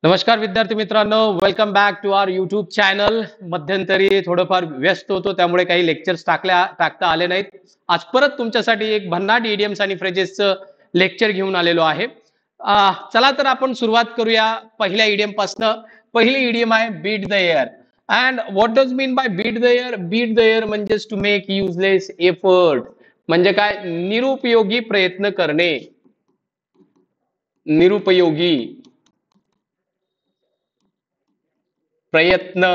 नमस्कार विद्यार्थी मित्रांनो, welcome back to our YouTube channel. मध्यंतरी थोडंफार व्यस्त होतो, त्यामुळे काही लेक्चर्स टाकता आले नाहीत. आज परत तुमच्यासाठी एक भन्नाट इडियम्स आणि फ्रेजेसचं लेक्चर घेऊन आलेलो आहे. चला तर आपण सुरुवात करूया पहिल्या इडियम पासनं. पहिली इडियम आहे beat the air. And what does mean by beat the air? Beat the air म्हणजे टू मेक युजलेस एफर्ट. म्हणजे काय? निरुपयोगी प्रयत्न करणे. निरुपयोगी प्रयत्न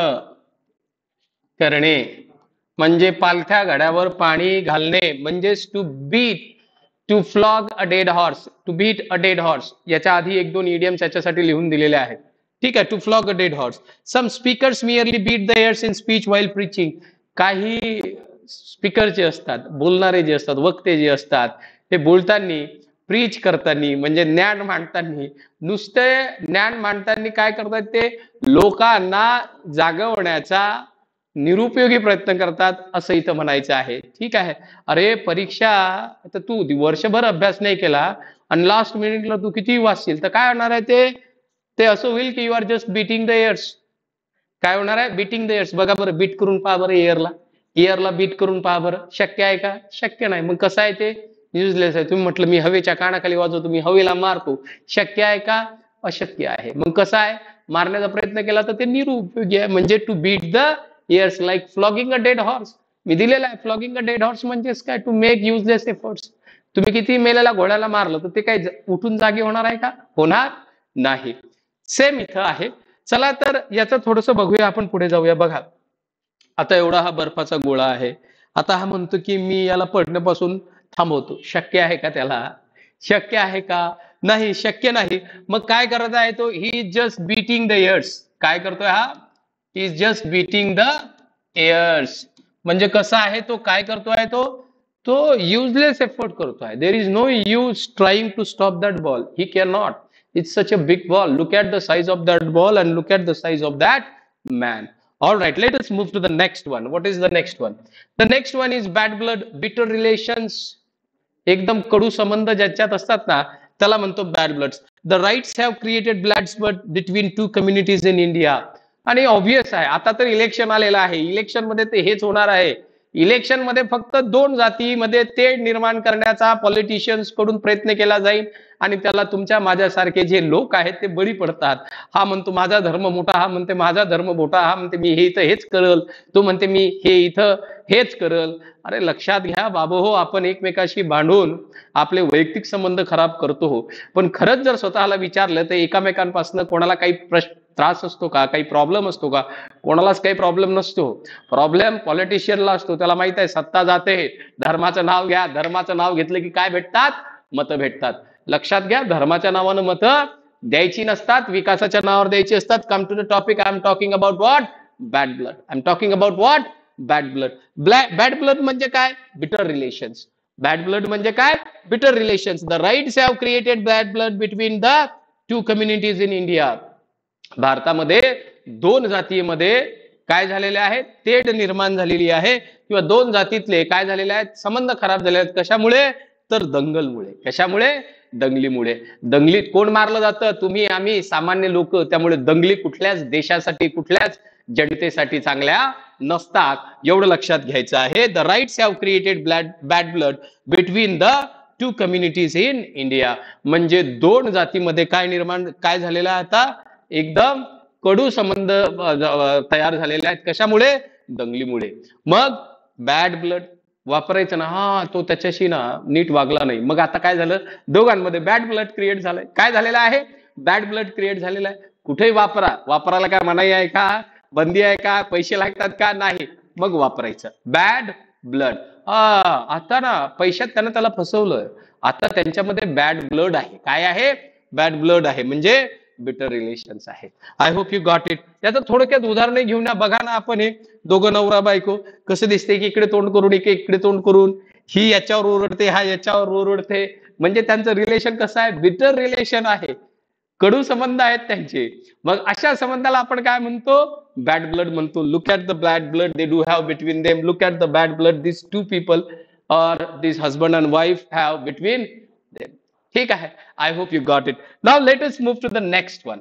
करणे म्हणजे पालथ्या घड्यावर पाणी घालणे. म्हणजेच to beat, to flog a dead horse, to beat a dead horse. याच्या आधी एक दोन इडियम्स याच्यासाठी लिहून दिलेले आहेत. ठीक आहे. To flog a dead horse. Some speakers merely beat the airs in speech while preaching. काही स्पीकर जे असतात, बोलणारे जे असतात, वक्ते जे असतात, ते बोलताना, प्रीच करताना म्हणजे ज्ञान मांडताना, नुसते ज्ञान मांडताना काय करतात? ते लोकांना जागवण्याचा निरुपयोगी प्रयत्न करतात, असं इथं म्हणायचं आहे. ठीक आहे. अरे परीक्षा, तर तू वर्षभर अभ्यास नाही केला आणि लास्ट मिनिटला तू किती वाचशील, तर काय होणार आहे? ते ते असं होईल की you are just beating the airs. काय होणार आहे? Beating the airs. बघा बरं, बीट करून पहा बरं एअरला. एअरला बीट करून पहा बरं. शक्य आहे का? शक्य नाही. मग कसं आहे? ते युजलेस आहे. तुम्ही म्हटलं मी हवेच्या कानाखाली वाजवतो, मी हवेला मारतो, शक्य आहे का? अशक्य आहे. मग कसं आहे? मारण्याचा प्रयत्न केला तर ते निरुपयोगी आहे. म्हणजे to beat the airs like flogging a dead horse. मी दिलेला आहे. फ्लॉगिंग अ डेड हॉर्स म्हणजेच काय? To make useless efforts. तुम्ही किती मेलेला घोड्याला मारलं तर ते काय उठून जागी होणार आहे का? होणार नाही. सेम इथं आहे. चला तर याचं थोडंसं बघूया, आपण पुढे जाऊया. बघा, आता एवढा हा बर्फाचा गोळा आहे. आता हा म्हणतो की मी याला पडण्यापासून थांबवतो. शक्य आहे का त्याला? शक्य आहे का? नाही, शक्य नाही. मग काय करत आहे तो? He is just beating the airs. काय करतोय हा? He is just beating the airs. म्हणजे कसा आहे तो? काय करतोय तो? तो युजलेस एफर्ट करतोय. There is no use trying to stop that ball. He can not. It's such a big ball. Look at the size of that ball and look at the size of that man. All right, let us move to the next one. What is the next one? The next one is bad blood, bitter relations. एकदम कडू संबंध ज्याच्यात असतात ना, त्याला म्हणतो bad bloods. The riots have created blood but between two communities in India. आणि obvious आहे, आता तर इलेक्शन आलेलं आहे. इलेक्शन मध्ये ते हेच होणार आहे. इलेक्शन मध्ये फक्त दोन जातीमध्ये तेढ निर्माण करण्याचा पॉलिटिशियन्स कडून प्रयत्न केला जाईल आणि त्याला तुमच्या माझ्यासारखे जे लोक आहेत ते बळी पडतात. हा म्हणतो माझा धर्म मोठा, हा म्हणते माझा धर्म मोठा, हा म्हणते मी हे इथं हेच करल, तो म्हणते मी हे इथं हेच करल. अरे लक्षात घ्या बाबो हो, आपण एकमेकाशी भांडून आपले वैयक्तिक संबंध खराब करतो हो, पण खरंच जर स्वतःला विचारलं तर एकामेकांपासून कोणाला काही त्रास असतो का? काही प्रॉब्लेम असतो का? कोणालाच काही प्रॉब्लेम नसतो. प्रॉब्लेम पॉलिटिशियनला असतो. त्याला माहित आहे सत्ता जाते, धर्माचं नाव घ्या, धर्माचं नाव घेतलं की काय भेटतात? मतं भेटतात. लक्षात घ्या, धर्माच्या नावानं मतं द्यायची नसतात, विकासाच्या नावावर द्यायची असतात. Come to the topic. I am talking about what? Bad blood. I am talking about what? Bad blood. Bad blood म्हणजे काय? Bitter relations. बॅड ब्लड म्हणजे काय? Bitter relations. The riots have created bad blood between the two communities in India. भारतामध्ये दोन जातीमध्ये काय झालेले आहे? तेढ निर्माण झालेली आहे, किंवा दोन जातीतले काय झालेले आहेत? संबंध खराब झाले आहेत. कशामुळे? तर दंगलमुळे. कशामुळे? दंगलीमुळे. दंगलीत कोण मारलं जातं? तुम्ही, आम्ही, सामान्य लोक. त्यामुळे दंगली कुठल्याच देशासाठी, कुठल्याच जनतेसाठी चांगल्या नसतात. एवढं लक्षात घ्यायचं आहे. The riots have created bad blood between the two communities in India. म्हणजे दोन जातीमध्ये काय झालेलं आहे? आता एकदम कडू संबंध तयार झालेले आहेत. कशामुळे? दंगलीमुळे. मग बॅड ब्लड वापरायचं ना. हा, तो त्याच्याशी ना नीट वागला नाही, मग आता काय झालं? दोघांमध्ये बॅड ब्लड क्रिएट झालंय. काय झालेलं आहे? बॅड ब्लड क्रिएट झालेला आहे. कुठेही वापरा. वापरायला काय मनाई आहे का? बंदी आहे का? पैसे लागतात का? नाही. मग वापरायचं बॅड ब्लड. आता ना पैशात त्यानं त्याला फसवलं. आता त्यांच्यामध्ये बॅड ब्लड आहे. काय आहे? बॅड ब्लड आहे. म्हणजे बिटर रिलेशन्स आहे. I hope you got it. त्याचं थोडक्यात उदाहरण घेऊन ना. बघा ना, आपण हे दोघं नवरा बायको कसं दिसते की इकडे तोंड करून, इकडे तोंड करून, ही याच्यावर ओरडते, हा याच्यावर ओरडते. म्हणजे त्यांचं रिलेशन कसं आहे? बिटर रिलेशन आहे. कडू संबंध आहेत त्यांचे. मग अशा संबंधाला आपण काय म्हणतो? बॅड ब्लड म्हणतो. Look at the bad blood they do have between them. Look at the bad blood this two people और this husband and wife have between them. ठीक आहे. I hope you got it. Now let us move to the next one.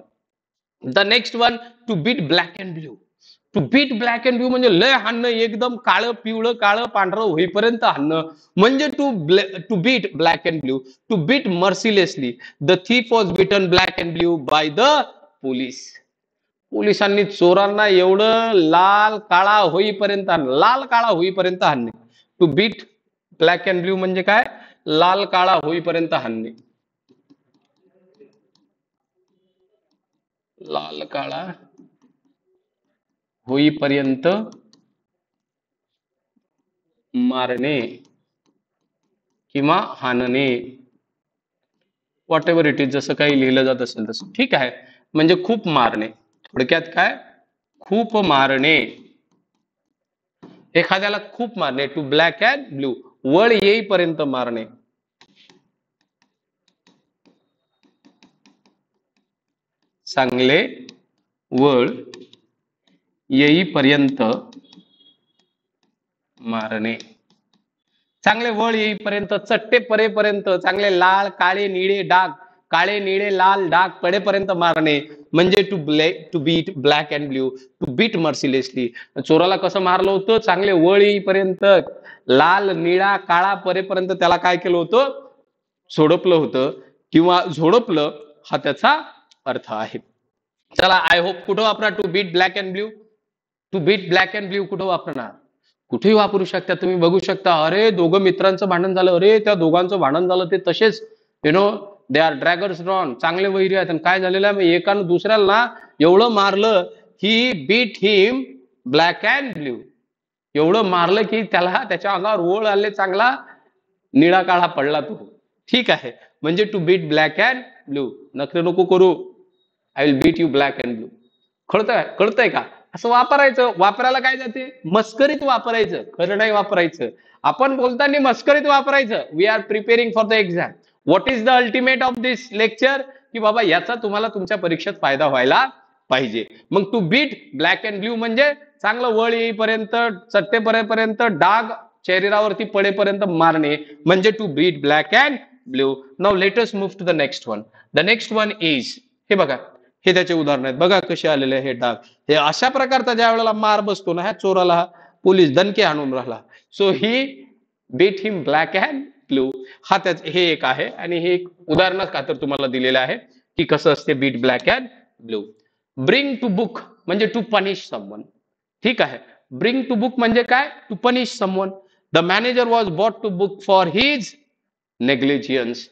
The next one, to beat black and blue. To beat black and blue म्हणजे लय हाणणं, एकदम काळं पिवळं काळं पांढरं होईपर्यंत हाणणं, म्हणजे to beat black and blue. To beat mercilessly. The thief was beaten black and blue by the police. पोलिसांनी चोरांना एवढं लाल काळा होईपर्यंत लाल काळा होईपर्यंत हाणणे. To beat black and blue म्हणजे काय? लाल काळा होईपर्यंत हाणणे. लाल काळा होईपर्यंत मारणे किंवा हाणणे, व्हॉट एव्हर इट इज, जसं काही लिहिलं जात असेल तसं. ठीक आहे, म्हणजे खूप मारणे. थोडक्यात काय? खूप मारणे. एखाद्याला खूप मारणे. टू ब्लॅक अँड ब्ल्यू, वळ येईपर्यंत मारणे. चांगले वळ येईपर्यंत मारणे. चांगले वळ येईपर्यंत, चट्टे परेपर्यंत, चांगले लाल काळे निळे डाग, काळे निळे लाल डाग पडेपर्यंत मारणे, म्हणजे to beat black and blue. To beat mercilessly. चोराला कसं मारलं होतं? चांगले वळ येईपर्यंत, लाल निळा काळा परेपर्यंत त्याला काय केलं होतं? झोडपलं होतं किंवा झोडपलं, हा त्याचा अर्थ आहे. चला, आय होप कुठं वापरा to beat black and blue? To beat black and blue कुठं वापरणार? कुठेही वापरू शकता. तुम्ही बघू शकता, अरे दोघं मित्रांचं भांडण झालं, अरे त्या दोघांचं भांडण झालं, ते तसेच दे आर ड्रॅगर्स ड्रॉन, चांगले वैरी आहेत. आणि काय झालेलं आहे? एकानं दुसऱ्याला ना एवढं मारलं, he beat him black and blue. एवढं मारलं की त्याला त्याच्या अंगावर ओळ आले, चांगला निळा काळा पडला तो. ठीक आहे, म्हणजे to beat black and blue. नखरे नको करू. I will beat you black and blue. कळतंय का? असं वापरायचं. वापरायला काय जाते? मस्करीत वापरायचं, खरं नाही वापरायचं. आपण बोलताना मस्करीत वापरायचं. We are preparing for the exam. What is the ultimate of this lecture? की बाबा याचा तुम्हाला तुमच्या परीक्षेत फायदा व्हायला पाहिजे. मग to beat black and blue म्हणजे चांगलं वळ येईपर्यंत, चट्टे पडेपर्यंत, डाग शरीरावरती पडेपर्यंत मारणे, म्हणजे to beat black and blue. Now let us move to the next one. The next one is, हे बघा, हे त्याचे उदाहरण आहेत. बघा कसे आलेले हे डाग. हे अशा प्रकारचा ज्या वेळेला मार बसतो ना, ह्या चोराला पोलीस दणके आणून राहिला. So he beat him black and blue. हा हे एक आहे, आणि हे एक उदाहरण खातर तुम्हाला दिलेलं आहे की कसं असते beat black and blue. Bring to book म्हणजे टू पनिश समवन. ठीक आहे, ब्रिंग टू बुक म्हणजे काय? To punish someone. The manager was brought to book for his negligence.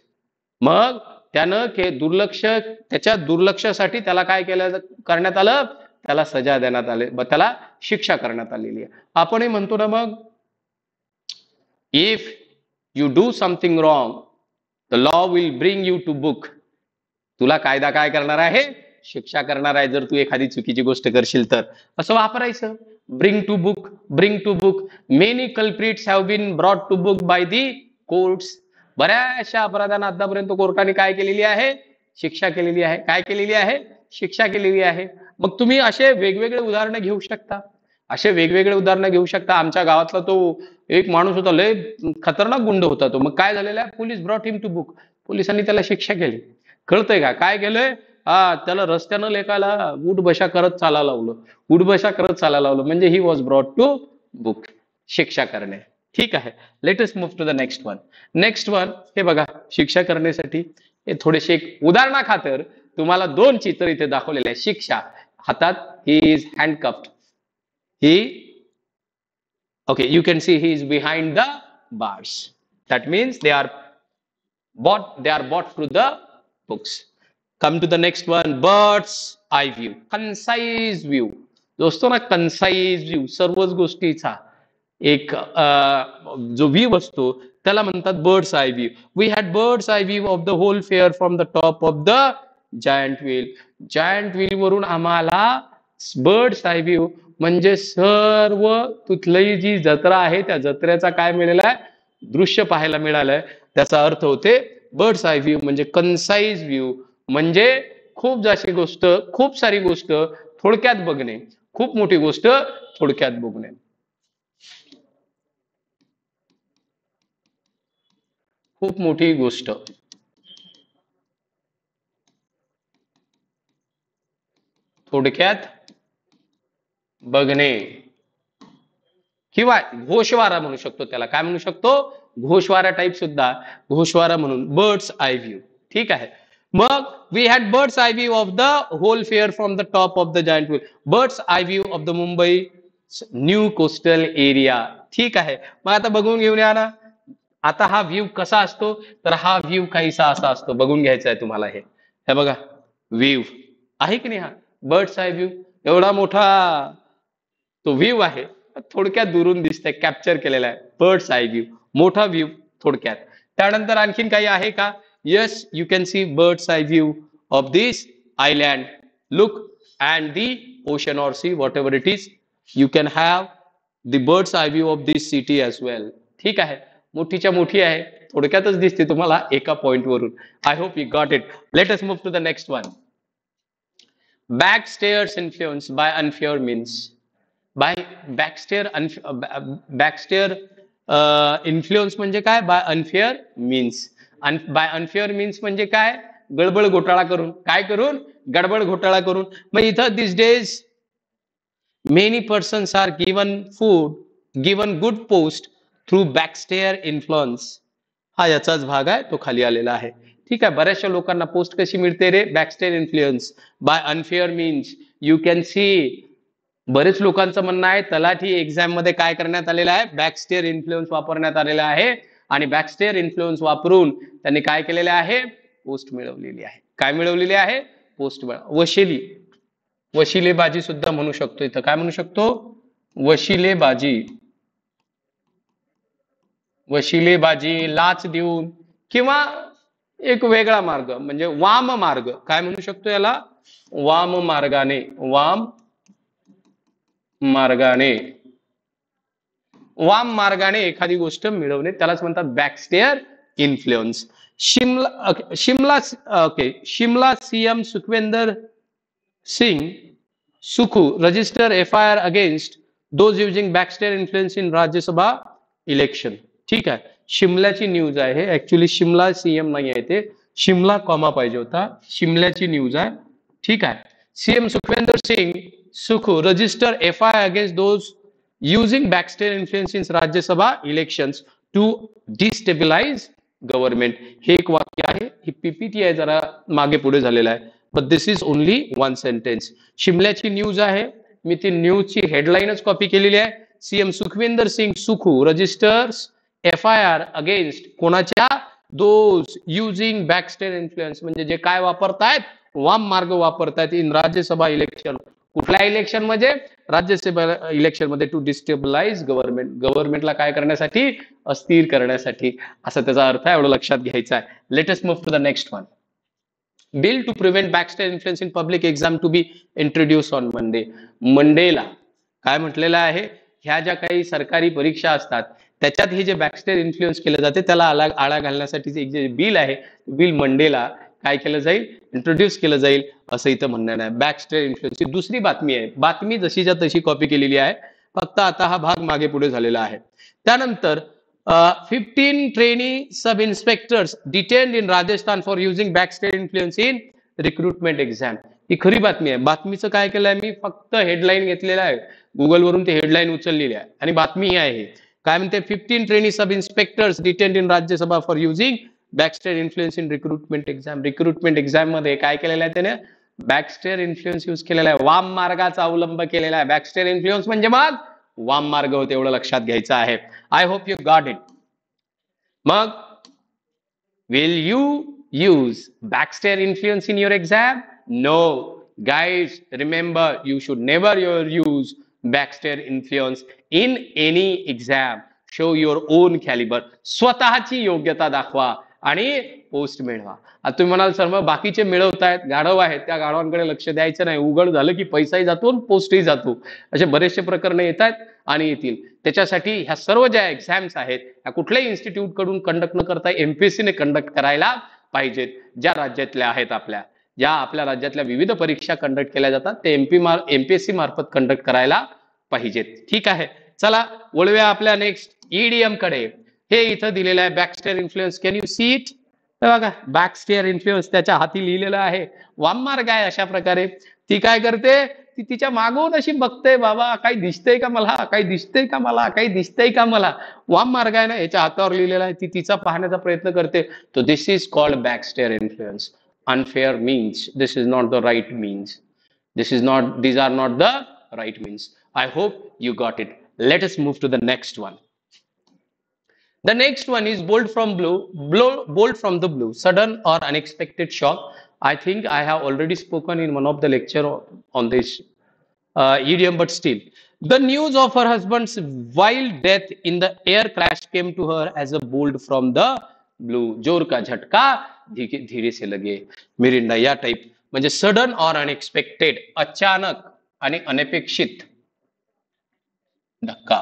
मग त्यानं त्याच्या दुर्लक्षासाठी त्याला काय केलं, करण्यात आलं? त्याला सजा देण्यात आली, त्याला शिक्षा करण्यात आलेली आहे. आपणही म्हणतो ना, मग if you do something wrong, the law will bring you to book. तुला कायदा काय करणार आहे? शिक्षा करणार आहे, जर तू एखादी चुकीची गोष्ट करशील तर. असं वापरायचं. Bring to book, bring to book. Many culprits have been brought to book by the courts. बऱ्याचशा अपराधांना आतापर्यंत कोर्टाने काय केलेली आहे? शिक्षा केलेली आहे. काय केलेली आहे? शिक्षा केलेली आहे. मग तुम्ही असे वेगवेगळे उदाहरणं घेऊ शकता. आमच्या गावातला तो एक माणूस होता, लय खतरनाक गुंड होता तो. मग काय झालेलं आहे? Police brought him to book. पोलिसांनी त्याला शिक्षा केली. कळतंय का काय केलंय? त्याला रस्त्यानं लेखाला उठबशा करत चालायला लावलं. म्हणजे he was brought to book. शिक्षा करणे. ठीक आहे, let us move to the next one. हे बघा, शिक्षा करण्यासाठी हे थोडेसे एक उदाहरणा खातर तुम्हाला दोन चित्र इथे दाखवलेले आहे. शिक्षा हातात, he is handcuffed. Okay, you can see he is behind the bars. That means they are bought through the books. Come to the next one, bird's eye view. Concise view. दोस्तों ना, concise view, सर्वच गोष्टीचा एक जो view असतो त्याला म्हणतात bird's eye view. We had bird's eye view of the whole fair from the top of the giant wheel. Giant wheel वरून आम्हाला बर्ड्स आय व्ह्यू म्हणजे सर्व तिथली जी जत्रा आहे त्या जत्रेचा काय मिळाला आहे? दृश्य पाहायला मिळालंय. त्याचा अर्थ होते बर्ड्स आय व्ह्यू म्हणजे कन्साइज व्ह्यू, म्हणजे खूप सारी गोष्ट थोडक्यात बघणे, खूप मोठी गोष्ट थोडक्यात बघणे. खूप मोठी गोष्ट थोडक्यात बघणे किंवा घोषवारा म्हणू शकतो त्याला. काय म्हणू शकतो? घोषवारा टाइप सुद्धा घोषवारा म्हणून. Bird's eye view. ठीक आहे. मग we had bird's eye view of the whole fair from the top of the giant wheel. Bird's eye view of the Mumbai new coastal area. ठीक आहे. मग आता बघून घेऊया ना. आता हा व्ह्यू कसा असतो? तर हा व्ह्यू काहीसा असा असतो. बघून घ्यायचा आहे तुम्हाला. हे बघा व्ह्यू आहे की नाही. हा बर्ड्स आय व्ह्यू एवढा मोठा तो व्ह्यू आहे. थोडक्यात दुरून दिसतंय, कॅप्चर केलेला आहे. बर्ड्स आय व्ह्यू मोठा व्ह्यू थोडक्यात. त्यानंतर आणखीन काही आहे का? Yes, you can see birds eye view of this island. Look and the ocean or sea whatever it is. You can have the birds eye view of this city as well. ठीक आहे. मोठीच्या मोठी आहे. थोडक्यातच दिसते तुम्हाला एका point वरून. I hope you got it. Let us move to the next one. Backstairs influence by unfair means. By backstair influence म्हणजे काय? By unfair means. By unfair means म्हणजे काय? गडबड घोटाळा करून. काय करून? गडबड घोटाळा करून. मग इथं these days many persons are given good post through backstair influence. हा याचाच भाग आहे, तो खाली आलेला आहे. ठीक आहे. बऱ्याचशा लोकांना पोस्ट कशी मिळते रे? Backstair influence by unfair means. You can see बरेच लोकांचं म्हणणं आहे तलाठी एक्झाम मध्ये काय करण्यात आलेलं आहे? बॅकस्टेअर इन्फ्लुएन्स वापरण्यात आलेला आहे. आणि बॅकस्टेअर इन्फ्लुएन्स वापरून त्यांनी काय केलेले आहे? पोस्ट मिळवलेली आहे. काय मिळवलेली आहे? पोस्ट. वशिलेबाजी सुद्धा म्हणू शकतो. इथं काय म्हणू शकतो? वशिलेबाजी, लाच देऊन, किंवा एक वेगळा मार्ग म्हणजे वाम मार्ग. काय म्हणू शकतो याला? वाम मार्गाने एखादी गोष्ट मिळवणे, त्यालाच म्हणतात backstair influence. Shimla CM Sukhvinder Singh Sukhu register FIR against those using backstair influence in Rajya Sabha election. ठीक आहे. शिमल्याची न्यूज आहे. ऍक्च्युली शिमला सीएम नाही आहे, ते शिमला कॉमा पाहिजे होता. शिमल्याची न्यूज आहे. ठीक आहे. CM Sukhvinder Singh Sukhu register FIR against those using backstair influence in Rajya Sabha elections to destabilise government. हे एक वाक्य आहे. ही PPT आहे, जरा मागे पुढे झालेला आहे. But this is only one sentence. शिमल्याची न्यूज आहे. मी ती न्यूजची हेडलाईनच कॉपी केलेली आहे. CM Sukhvinder Singh Sukhu registers FIR against कोणाच्या? दोज युजिंग बॅकस्टेअर इन्फ्लुएन्स म्हणजे जे काय वापरतायत? वाम मार्ग वापरतायत इन राज्यसभा इलेक्शन. कुठल्या इलेक्शन मध्ये? राज्यसभा इलेक्शन मध्ये. टू डिस्टेबलाइज गव्हर्नमेंटला काय करण्यासाठी? अस्थिर करण्यासाठी. असा त्याचा अर्थ आहे. एवढं लक्षात घ्यायचा आहे. Let us move to the next one. Bill to prevent backstair influence in public exam to be introduce on Monday. मंडेला काय म्हटलेलं आहे? ह्या ज्या काही सरकारी परीक्षा असतात त्याच्यात हे जे बॅकस्टेअर इन्फ्लुएन्स केलं जाते त्याला आळा घालण्यासाठी एक जे बिल आहे, बिल मंडेला काय केलं जाईल? इंट्रोड्यूस केलं जाईल, असं इथं म्हणणं आहे. बॅकस्टेअर इन्फ्लुएन्स ही दुसरी बातमी आहे. बातमी जशीच्या तशी कॉपी केलेली आहे, फक्त आता हा भाग मागे पुढे झालेला आहे. त्यानंतर 15 trainee sub inspectors detained in Rajasthan for using backstair influence in recruitment exam. ही खरी बातमी आहे. बातमीचं काय केलंय मी? फक्त हेडलाईन घेतलेलं आहे, गुगलवरून ते हेडलाईन उचललेली आहे आणि बातमी ही आहे. काय म्हणते? 15 trainee sub inspectors detained in Rajya Sabha for using backstair influence in recruitment exam. Recruitment exam मध्ये काय केलेलं आहे त्याने? बॅकस्टेअर इन्फ्लुएन्स यूज केलेला आहे. वाम मार्गाचा अवलंब केलेला आहे. बॅकस्टेअर इन्फ्लुएन्स म्हणजे मग वाम मार्ग होते, एवढं लक्षात घ्यायचं आहे. I hope you got it. मग will you use backstair influence in your exam? No guys, remember you should never use backstair influence in any exam. Show your own caliber. स्वतःची योग्यता दाखवा आणि पोस्ट मिळवा. आता तुम्ही म्हणाल सर मग बाकीचे मिळवतायत, गाढव आहेत, त्या गाढवांकडे लक्ष द्यायचं नाही. उघड झालं की पैसाही जातो आणि पोस्टही जातो. असे बरेचसे प्रकरण येतात आणि येतील. त्याच्यासाठी ह्या सर्व ज्या एक्झाम्स आहेत ह्या कुठल्याही इन्स्टिट्यूट कडून कंडक्ट न करता MPSC ने कंडक्ट करायला पाहिजेत. ज्या राज्यातल्या आहेत ज्या आपल्या राज्यातल्या विविध परीक्षा कंडक्ट केल्या जातात ते MPSC मार्फत कंडक्ट करायला पाहिजेत. ठीक आहे. चला वळूया आपल्या नेक्स्ट EDM कडे. हे इथं दिलेलं आहे backstair influence. Can you see it? बघा बॅकस्टेअर इन्फ्लुएन्स त्याच्या हाती लिहिलेलं आहे. वाममार्ग आहे अशा प्रकारे. ती काय करते, ती तिच्या मागून अशी बघते, बाबा काही दिसतंय का मला, काही दिसतंय का मला, काही दिसतंय का मला. वाम मार्ग आहे ना याच्या हातावर लिहिलेला आहे, ती तिचा पाहण्याचा प्रयत्न करते. तो this is called backstair influence. Unfair means this is not the right means. These are not the right means. I hope you got it. Let us move to the next one. The next one is bolt from blue, bolt from the blue, sudden or unexpected shock. I think I have already spoken in one of the lecture on this idiom, but still. The news of her husband's wild death in the air crash came to her as a bolt from the blue. जोर का झटका धीरे से लगे. Mirinda या type म्हणजे sudden और unexpected, अचानक आणि अनपेक्षित धक्का.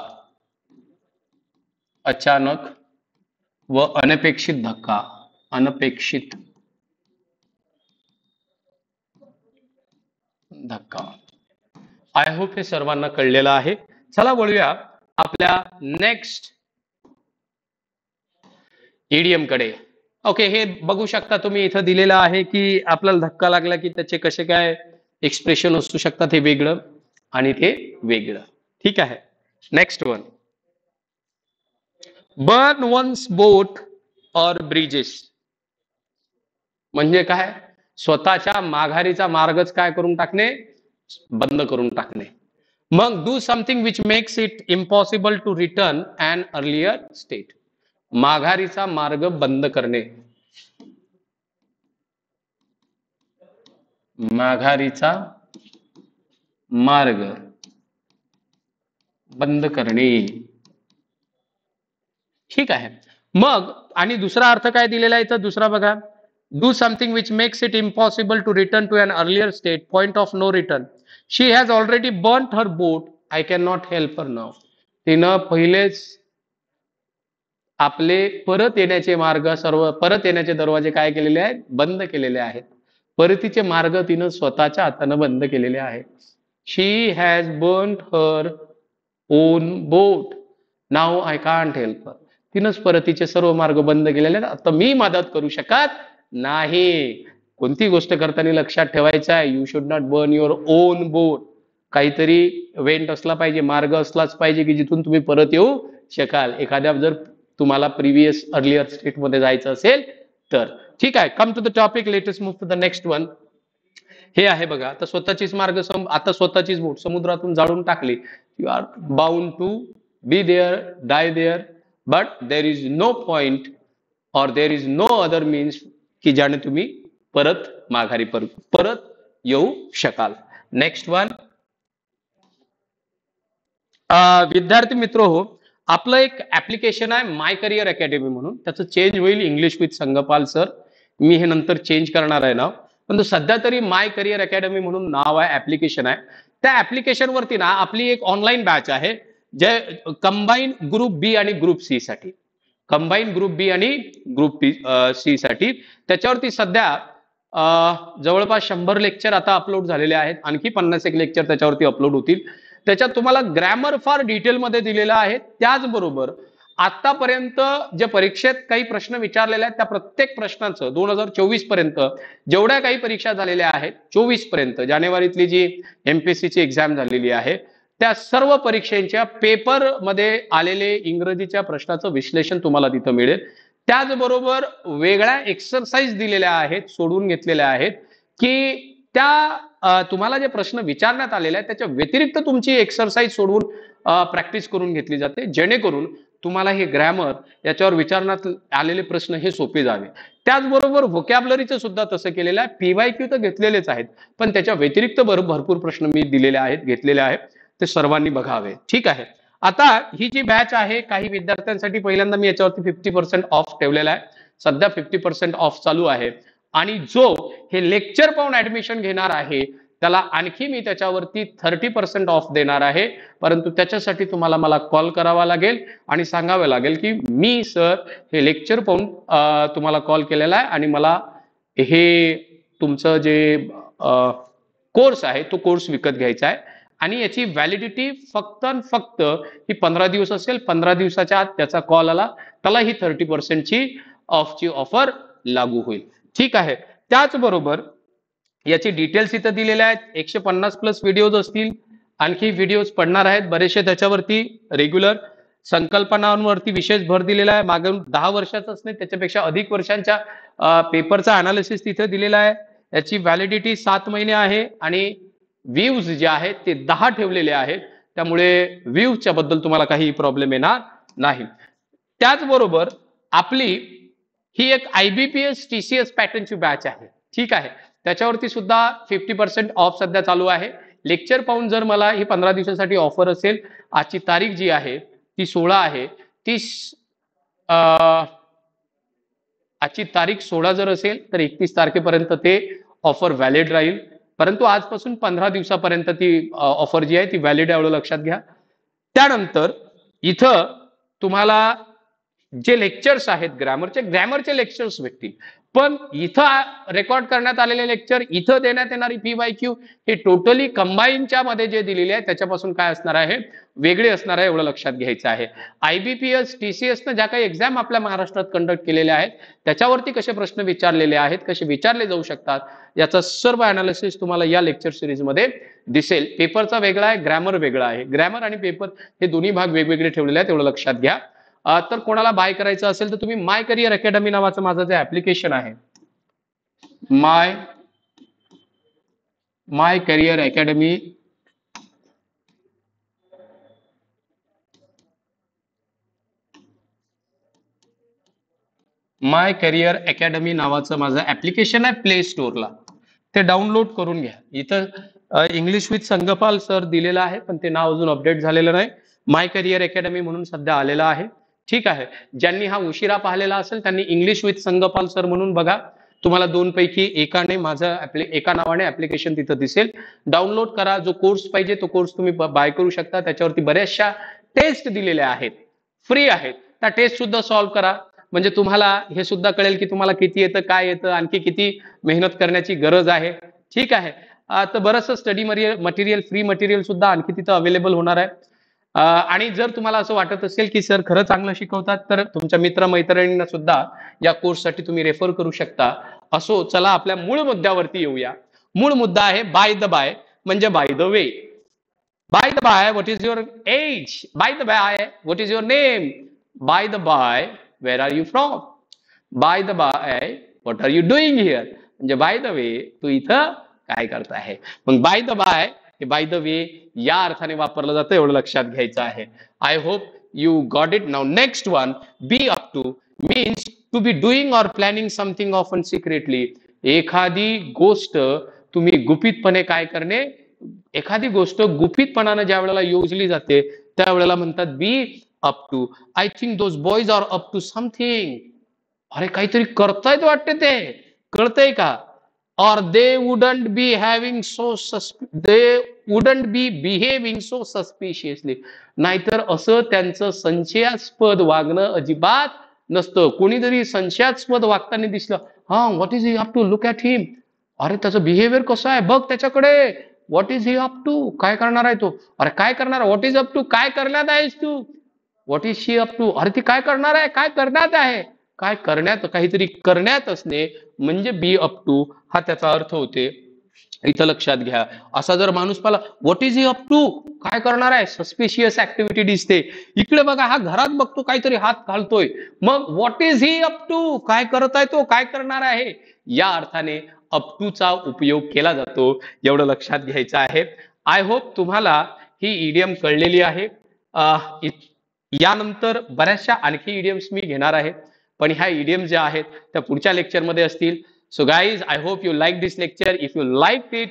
अचानक व अनपेक्षित धक्का. अनपेक्षित धक्का. आय होप हे सर्वांना कळलेलं आहे. चला वळूया आपल्या नेक्स्ट इडियम कडे. ओके, हे बघू शकता तुम्ही, इथं दिलेलं आहे की आपल्याला धक्का लागला की त्याचे कसे काय एक्सप्रेशन असू शकतात, हे वेगळं आणि ते वेगळं. ठीक आहे. नेक्स्ट वन, बर्न वन्स बोट और ब्रिजेस. म्हणजे काय, स्वतःच्या माघारीचा मार्गच काय करून टाकणे, बंद करून टाकणे. मग do something which makes it impossible to return an earlier state. माघारीचा मार्ग बंद करणे. माघारीचा मार्ग बंद करणे. ठीक आहे. मग आणि दुसरा अर्थ काय दिलेला आहे तर दुसरा बघा, do something which makes it impossible to return to an earlier state, point of no return. She has already burned her boat, I can not help her now. तिनं पहिलेच आपले परत येण्याचे मार्ग, सर्व परत येण्याचे दरवाजे काय केलेले आहेत, बंद केलेले आहेत. परतीचे मार्ग तिनं स्वतःच्या हाताने बंद केलेले आहेत. शी has burned her own boat, now I can't help her. तिनंच परतीचे सर्व मार्ग बंद केलेले आहेत, आता मी मदत करू शकत नाही. कोणती गोष्ट करताना लक्षात ठेवायचं आहे, you should not burn your own boat. काहीतरी वेंट असला पाहिजे, मार्ग असलाच पाहिजे की जिथून तुम्ही परत येऊ शकाल. एखाद्या जर तुम्हाला प्रिव्हियस अर्लियर स्टेट मध्ये जायचं असेल तर. ठीक आहे. Come to the topic, let us move to the next one. हे आहे बघा, आता स्वतःचीच मार्ग, आता स्वतःचीच बोट समुद्रातून जाळून टाकली. You are bound to be there, die there, but there is no point or there is no other means की ज्याने तुम्ही परत माघारी परत येऊ शकाल. नेक्स्ट वन, विद्यार्थी मित्र हो, आपलं एक ऍप्लिकेशन आहे माय करिअर अकॅडमी म्हणून. त्याचं चेंज होईल इंग्लिश विथ संगपाल सर. मी हे नंतर चेंज करणार आहे नाव, पण सध्या तरी माय करिअर अकॅडमी म्हणून नाव आहे, ऍप्लिकेशन आहे. त्या ऍप्लिकेशन वरती ना आपली एक ऑनलाईन बॅच आहे, जे कंबाईन ग्रुप बी आणि ग्रुप सी साठी. कंबाईन ग्रुप बी आणि ग्रुप सी साठी. त्याच्यावरती सध्या जवळपास 100 लेक्चर आता अपलोड झालेले आहेत. आणखी 50 एक लेक्चर त्याच्यावरती अपलोड होतील. त्याच्यात तुम्हाला ग्रॅमर फार डिटेलमध्ये दिलेला आहे. त्याचबरोबर आतापर्यंत जे परीक्षेत काही प्रश्न विचारलेले आहेत त्या प्रत्येक प्रश्नाचं 2024 पर्यंत जेवढ्या काही परीक्षा झालेल्या आहेत, 24 पर्यंत जानेवारीतली जी एमपीएससीची एक्झाम झालेली आहे त्या सर्व परीक्षांच्या पेपर मध्ये आलेले इंग्रजीच्या प्रश्नाचं विश्लेषण तुम्हाला तिथं मिळेल. त्याचबरोबर वेगळ्या एक्सरसाइज दिलेल्या आहेत, सोडून घेतलेल्या आहेत की त्या तुम्हाला जे प्रश्न विचारण्यात आलेले आहेत त्याच्या व्यतिरिक्त तुमची एक्सरसाइज सोडवून प्रॅक्टिस करून घेतली जाते, जेणेकरून तुम्हाला हे ग्रॅमर याच्यावर विचारण्यात आलेले प्रश्न हे सोपे जावे. त्याचबरोबर व्होकॅबलरीचं सुद्धा तसं केलेलं आहे. पीवायक्यू तर घेतलेलेच आहेत, पण त्याच्या व्यतिरिक्त भरपूर प्रश्न मी दिलेले आहेत, घेतलेले आहेत, ते सर्वांनी बघावे. ठीक आहे. आता ही जी बॅच आहे, काही विद्यार्थ्यांसाठी पहिल्यांदा मी याच्यावरती 50% ऑफ ठेवलेला आहे. सध्या 50% ऑफ चालू आहे आणि जो हे लेक्चर पाहून ऍडमिशन घेणार आहे त्याला आणखी मी त्याच्यावरती 30% ऑफ देणार आहे. परंतु त्याच्यासाठी तुम्हाला मला कॉल करावा लागेल आणि सांगावे लागेल की मी सर हे लेक्चर पाहून तुम्हाला कॉल केलेला आहे आणि मला हे तुमचं जे कोर्स आहे तो कोर्स विकत घ्यायचा आहे आणि याची व्हॅलिडिटी फक्त ही 15 दिवस असेल. 15 दिवसाच्या आत त्याचा कॉल आला त्याला ही 30% ची ऑफची ऑफर लागू होईल. ठीक आहे. त्याचबरोबर याची डिटेल्स इथं दिलेल्या आहेत. 150+ व्हिडिओज असतील, आणखी व्हिडिओज पडणार आहेत बरेचसे त्याच्यावरती. रेग्युलर संकल्पनांवरती विशेष भर दिलेला आहे. मागून 10 वर्षाचाच नाही, त्याच्यापेक्षा अधिक वर्षांच्या पेपरचा अनालिसिस तिथे दिलेला आहे. याची व्हॅलिडिटी 7 महिने आहे आणि व्ह्यूज जे आहेत ते 10 ठेवलेले आहेत. त्यामुळे व्ह्यूजच्या बद्दल तुम्हाला काही प्रॉब्लेम येणार नाही. त्याचबरोबर आपली ही एक IBPS TCS पॅटर्नची बॅच आहे. ठीक आहे. त्याच्यावरती सुद्धा 50% ऑफ सध्या चालू आहे. लेक्चर पाहून जर मला ही 15 दिवसासाठी ऑफर असेल, आजची तारीख जी आहे ती 16 आहे, आजची तारीख 16 जर असेल तर 31 तारखेपर्यंत ते ऑफर व्हॅलिड राहील. परंतु आजपासून 15 दिवसापर्यंत ती ऑफर जी आहे ती व्हॅलिड आहे, एवढं लक्षात घ्या. त्यानंतर इथं तुम्हाला जे लेक्चर्स आहेत ग्रॅमरचे लेक्चर्स भेटतील. पण इथं रेकॉर्ड करण्यात आलेले लेक्चर, इथं देण्यात येणारी PYQ हे टोटली कंबाईनच्या मध्ये जे दिलेले आहे त्याच्यापासून काय असणार आहे, वेगळे असणार आहे, एवढं लक्षात घ्यायचं आहे. IBPS TCS ज्या काही एक्झाम आपल्या महाराष्ट्रात कंडक्ट केलेल्या आहेत त्याच्यावरती कसे प्रश्न विचारलेले आहेत, कसे विचारले जाऊ शकतात, याचा सर्व अनालिसिस तुम्हाला या लेक्चर सिरीज मध्ये दिसेल. पेपरचा वेगळा आहे, ग्रॅमर वेगळा आहे. ग्रॅमर आणि पेपर हे दोन्ही भाग वेगवेगळे ठेवलेले आहेत, एवढं लक्षात घ्या. तर कोणाला बाय करायचं असेल तर तुम्ही माय करिअर अकॅडमी नावाचं माझं जे ऍप्लिकेशन आहे, माय करिअर अकॅडमी, माय करिअर अकॅडमी नावाचं माझं ऍप्लिकेशन आहे प्ले स्टोअरला. ते डाउनलोड करून घ्या. इथं इंग्लिश विथ संगपाल सर दिलेलं आहे, पण ते नाव अजून अपडेट झालेलं नाही. माय करिअर अकॅडमी म्हणून सध्या आलेलं आहे. ठीक आहे. ज्यांनी हा उशिरा पाहिलेला असेल त्यांनी इंग्लिश विथ संगपाल सर म्हणून बघा. तुम्हाला 2 पैकी एका नावाने ऍप्लिकेशन तिथं दिसेल. डाउनलोड करा. जो कोर्स पाहिजे तो कोर्स तुम्ही बाय करू शकता. त्याच्यावरती बऱ्याचशा टेस्ट दिलेल्या आहेत, फ्री आहेत. त्या टेस्ट सुद्धा सॉल्व्ह करा. म्हणजे तुम्हाला हे सुद्धा कळेल की तुम्हाला किती येतं, काय येतं, आणखी किती मेहनत करण्याची गरज आहे. ठीक आहे. तर बरंचसं स्टडी मटेरियल, फ्री मटेरियल सुद्धा आणखी तिथं अवेलेबल होणार आहे. आणि जर तुम्हाला असं वाटत असेल की सर खरं चांगलं शिकवतात तर तुमच्या मित्रमैत्रिणींना सुद्धा या कोर्ससाठी तुम्ही रेफर करू शकता. असो, चला आपल्या मूळ मुद्द्यावरती येऊया. मूळ मुद्दा आहे बाय द बाय, म्हणजे by the way. By the by, what is your age? By the by, what is your name? By the by, where are you from? By the by, what are you doing here? म्हणजे by the way, तू इथं काय करत आहे? मग by the by हे by the way या अर्थाने वापरलं जातं, एवढं लक्षात घ्यायचं आहे. I hope you got it. Now next one, be up to means to be doing और प्लॅनिंग समथिंग ऑफन सिक्रेटली. एखादी गोष्ट तुम्ही गुपितपणे काय करणे, एखादी गोष्ट गुपितपणाने ज्या वेळेला योजली जाते त्यावेळेला म्हणतात be up to. I think those boys are up to something. अरे काहीतरी करतायत वाटते, ते कळतंय का? or they wouldn't be behaving so suspiciously. नाहीतर असं त्यांचं संशयास्पद वागणं अजिबात नसतं. कोणीतरी संशयास्पद वागताना दिसलं, हा what is he up to, look at him. अरे त्याचं बिहेवियर कसं आहे बघ त्याच्याकडे. What is he up to, काय करणार आहे तो? अरे काय करणार? व्हॉट इज अप टू, काय करण्यात आहेस तू? What is she up to, अरे ती काय करणार आहे, काय करण्यात आहे? काय करण्यात, काहीतरी करण्यात असणे म्हणजे बी अप टू हा त्याचा अर्थ होते. इथं लक्षात घ्या. असा जर माणूस पाहिला, what is he up to, काय करणार आहे, सस्पिशियस ऍक्टिव्हिटी दिसते. इकडे बघा, हा घरात बघतो काहीतरी हात घालतोय, मग what is he up to, काय करत आहे तो, काय करणार आहे, या अर्थाने अप टू चा उपयोग केला जातो, एवढं लक्षात घ्यायचं आहे. आय होप तुम्हाला ही इडियम कळलेली आहे. यानंतर बऱ्याचशा आणखी इडियम्स मी घेणार आहे, पण ह्या इडियम्स ज्या आहेत त्या पुढच्या लेक्चरमध्ये असतील. So guys, I hope you like this lecture. If you like it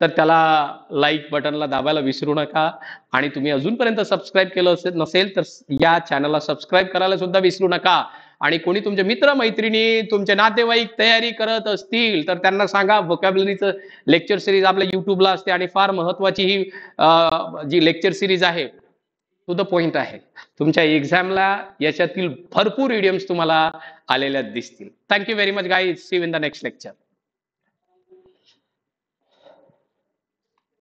तर त्याला लाईक बटनला दाबायला विसरू नका. आणि तुम्ही अजूनपर्यंत सबस्क्राईब केलं नसेल तर या चॅनलला सबस्क्राईब करायला सुद्धा विसरू नका. आणि कोणी तुमचे मित्र मैत्रिणी, तुमचे नातेवाईक तयारी करत असतील तर त्यांना सांगा, व्होकॅब्युलरीचं लेक्चर सिरीज आपल्या युट्यूबला असते आणि फार महत्वाची ही जी लेक्चर सिरीज आहे टू द पॉइंट आहे. तुमच्या एक्झामला याच्यातील भरपूर इडियम्स तुम्हाला आलेल्या दिसतील. Thank you very much guys. See you in the next lecture.